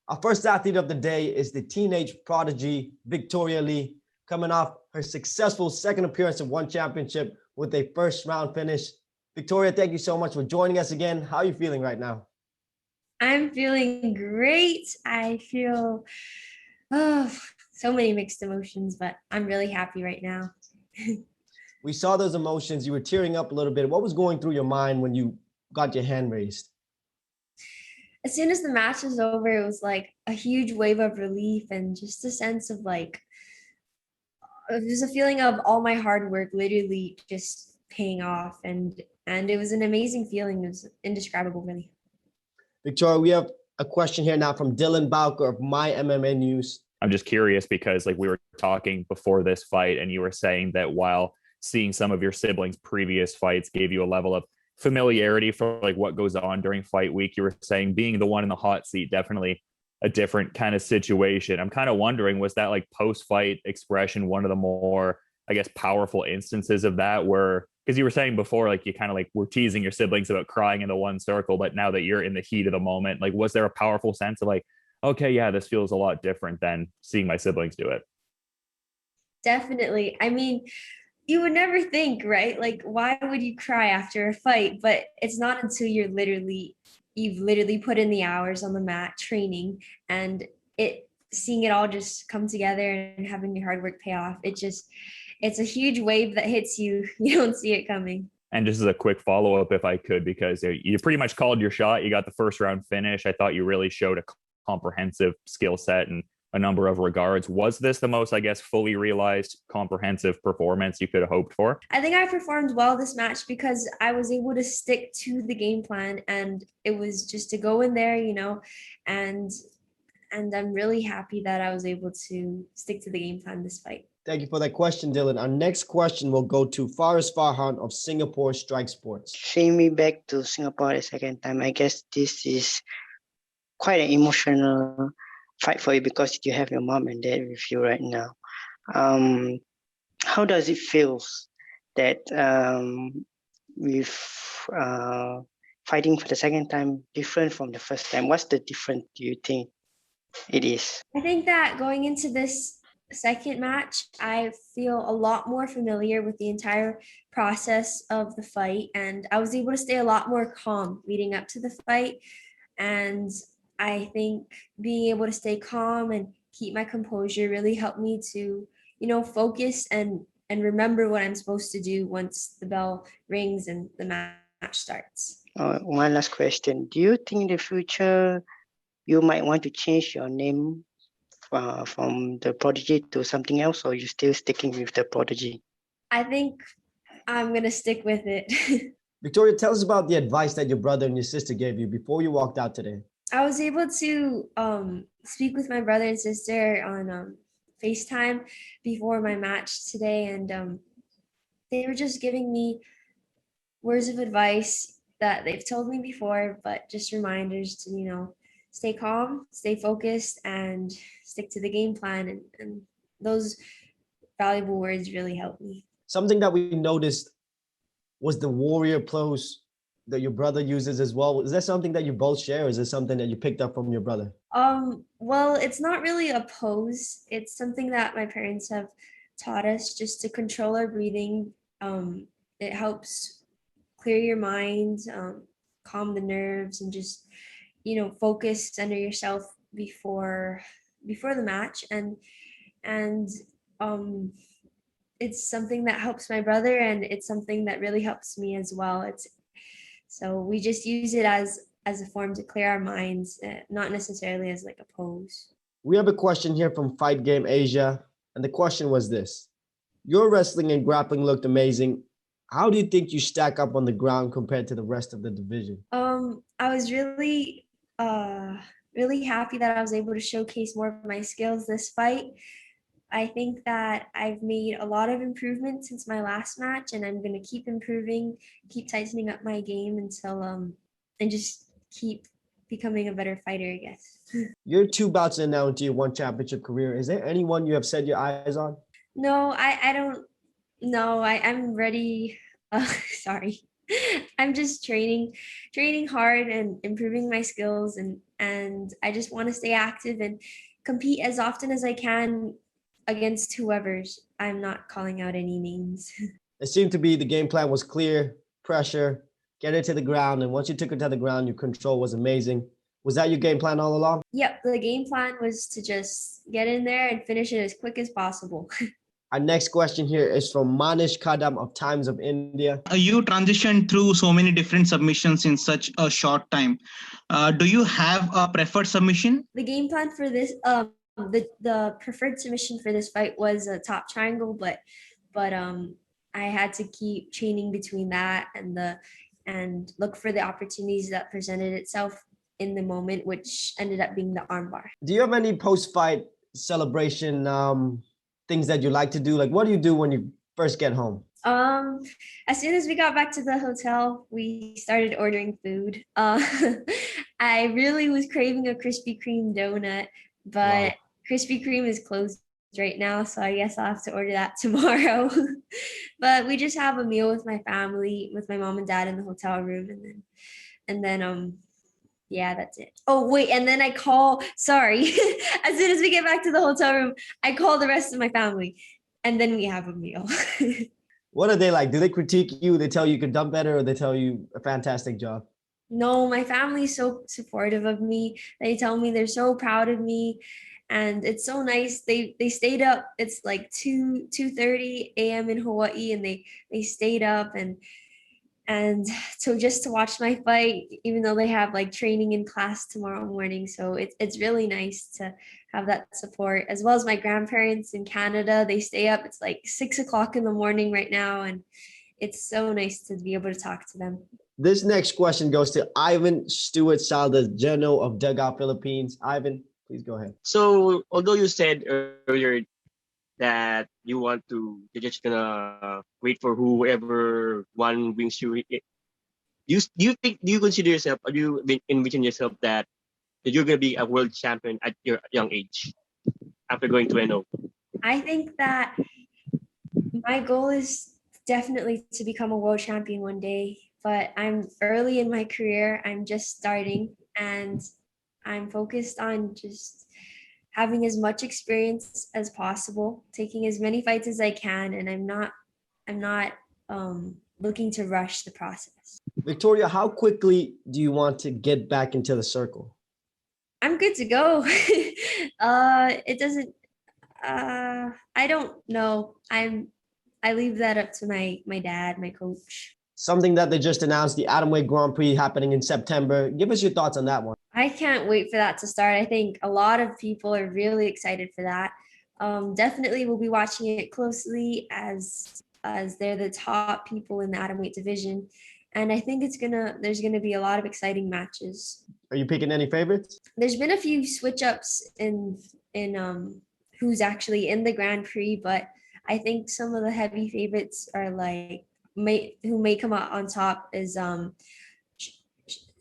Our first athlete of the day is the teenage prodigy, Victoria Lee, coming off her successful second appearance of One Championship with a first round finish. Victoria, thank you so much for joining us again. How are you feeling right now? I'm feeling great. I feel so many mixed emotions, but I'm really happy right now. We saw those emotions. You were tearing up a little bit. What was going through your mind when you got your hand raised? As soon as the match was over, it was like a huge wave of relief and just a sense of like, there's a feeling of all my hard work literally just paying off. And it was an amazing feeling. It was indescribable, really. Victoria, we have a question here now from Dylan Bowker of My MMA News. I'm just curious because we were talking before this fight and you were saying that while seeing some of your siblings' previous fights gave you a level of familiarity for what goes on during fight week, you were saying being the one in the hot seat, definitely a different kind of situation. I'm kind of wondering, was that post-fight expression one of the more, I guess, powerful instances of that, where, because you were saying before, you kind of were teasing your siblings about crying in the one circle, but now that you're in the heat of the moment, was there a powerful sense of okay, yeah, this feels a lot different than seeing my siblings do it? Definitely. I mean, you would never think, right? Why would you cry after a fight? But it's not until you've literally put in the hours on the mat training and seeing it all just come together and having your hard work pay off. It's a huge wave that hits you. You don't see it coming. And just as a quick follow-up, if I could, because you pretty much called your shot. You got the first round finish. I thought you really showed a comprehensive skill set in a number of regards. Was this the most, I guess, fully realized comprehensive performance you could have hoped for? I think I performed well this match because I was able to stick to the game plan, and it was just to go in there, and I'm really happy that I was able to stick to the game plan this fight. Thank you for that question, Dylan. Our next question will go to Faris Farhan of Singapore Strike Sports. Seeing me back to Singapore the second time, I guess this is quite an emotional fight for you because you have your mom and dad with you right now. How does it feel that with fighting for the second time different from the first time? What's the difference do you think it is? I think that going into this second match, I feel a lot more familiar with the entire process of the fight, and I was able to stay a lot more calm leading up to the fight. And I think being able to stay calm and keep my composure really helped me to, focus and remember what I'm supposed to do once the bell rings and the match starts. One last question. Do you think in the future you might want to change your name from the Prodigy to something else, or you still sticking with the Prodigy? I think I'm going to stick with it. Victoria, tell us about the advice that your brother and your sister gave you before you walked out today. I was able to speak with my brother and sister on FaceTime before my match today, and they were just giving me words of advice that they've told me before, but just reminders to, stay calm, stay focused, and stick to the game plan. And those valuable words really helped me. Something that we noticed was the warrior pose that your brother uses as well. Is that something that you both share, or is it something that you picked up from your brother? Well, it's not really a pose. It's something that my parents have taught us just to control our breathing. It helps clear your mind, calm the nerves, and just, focus, center yourself before the match. And it's something that helps my brother, and it's something that really helps me as well. So we just use it as a form to clear our minds, not necessarily as a pose. We have a question here from Fight Game Asia, and the question was this. Your wrestling and grappling looked amazing. How do you think you stack up on the ground compared to the rest of the division? I was really happy that I was able to showcase more of my skills this fight. I think that I've made a lot of improvements since my last match, and I'm going to keep improving, keep tightening up my game until and just keep becoming a better fighter, I guess. You're 2 bouts in now into your One Championship career. Is there anyone you have set your eyes on? No, I don't. No, I'm ready. Sorry. I'm just training hard and improving my skills and and I just want to stay active and compete as often as I can against whoever's. I'm not calling out any names. It seemed to be the game plan was clear, pressure, get it to the ground. And once you took it to the ground, your control was amazing. Was that your game plan all along? Yep, the game plan was to just get in there and finish it as quick as possible. Our next question here is from Manish Kadam of Times of India. You transitioned through so many different submissions in such a short time. Do you have a preferred submission? The game plan for this, the preferred submission for this fight was a top triangle, but I had to keep chaining between that and look for the opportunities that presented itself in the moment, which ended up being the armbar. Do you have any post-fight celebration things that you like to do? Like, what do you do when you first get home? As soon as we got back to the hotel, we started ordering food. I really was craving a Krispy Kreme donut, but wow. Krispy Kreme is closed right now, so I guess I'll have to order that tomorrow. But we just have a meal with my family, with my mom and dad in the hotel room, and then yeah, that's it. Oh, wait, and then as soon as we get back to the hotel room, I call the rest of my family, and then we have a meal. What are they like? Do they critique you? They tell you could dump better, or they tell you a fantastic job? No, my family is so supportive of me. They tell me they're so proud of me, and it's so nice. They stayed up. It's like 2:30 a.m. in Hawaii, and they stayed up and so just to watch my fight, even though they have like training in class tomorrow morning. So it's really nice to have that support, as well as my grandparents in Canada. They stay up. It's like 6 o'clock in the morning right now, and it's so nice to be able to talk to them. This next question goes to Ivan Stewart Saldas, General of Dugout Philippines. Ivan, please go ahead. So although you said earlier that you're just gonna wait for whoever one wins you, do you consider yourself, are you envision yourself that you're gonna be a world champion at your young age after going to NO? I think that my goal is definitely to become a world champion one day, but I'm early in my career. I'm just starting, and I'm focused on just having as much experience as possible, taking as many fights as I can, and I'm not looking to rush the process. Victoria, how quickly do you want to get back into the circle? I'm good to go. It doesn't. I don't know. I leave that up to my dad, my coach. Something that they just announced, the Atomweight Grand Prix happening in September. Give us your thoughts on that one. I can't wait for that to start. I think a lot of people are really excited for that. Definitely we'll be watching it closely as they're the top people in the Atomweight division. And I think there's gonna be a lot of exciting matches. Are you picking any favorites? There's been a few switch ups in who's actually in the Grand Prix, but I think some of the heavy favorites are who may come out on top is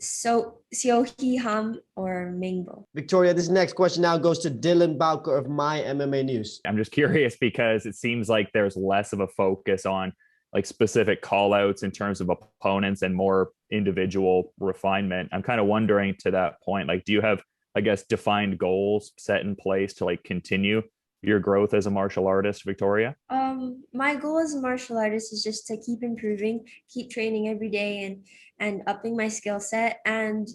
Seohee Ham or Mingbo. Victoria, this next question now goes to Dylan Bowker of My MMA News. I'm just curious because it seems like there's less of a focus on like specific call outs in terms of opponents and more individual refinement. I'm kind of wondering, to that point, like, do you have, I guess, defined goals set in place to like continue your growth as a martial artist, Victoria? My goal as a martial artist is just to keep improving, keep training every day, and upping my skill set, and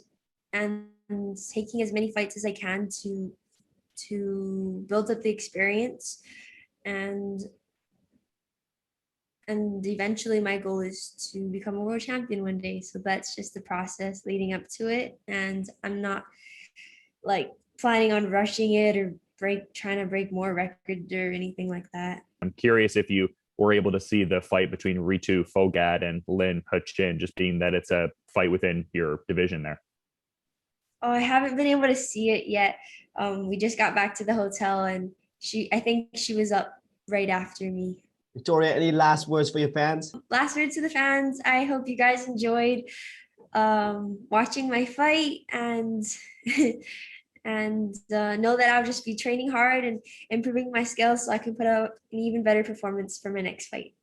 taking as many fights as I can to build up the experience, and eventually my goal is to become a world champion one day. So that's just the process leading up to it, and I'm not like planning on rushing it or trying to break more records or anything like that. I'm curious if you were able to see the fight between Ritu, Phogat, and Lin Heqin, just being that it's a fight within your division there. Oh, I haven't been able to see it yet. We just got back to the hotel, and I think she was up right after me. Victoria, any last words for your fans? Last words to the fans. I hope you guys enjoyed watching my fight, and know that I'll just be training hard and improving my skills so I can put out an even better performance for my next fight.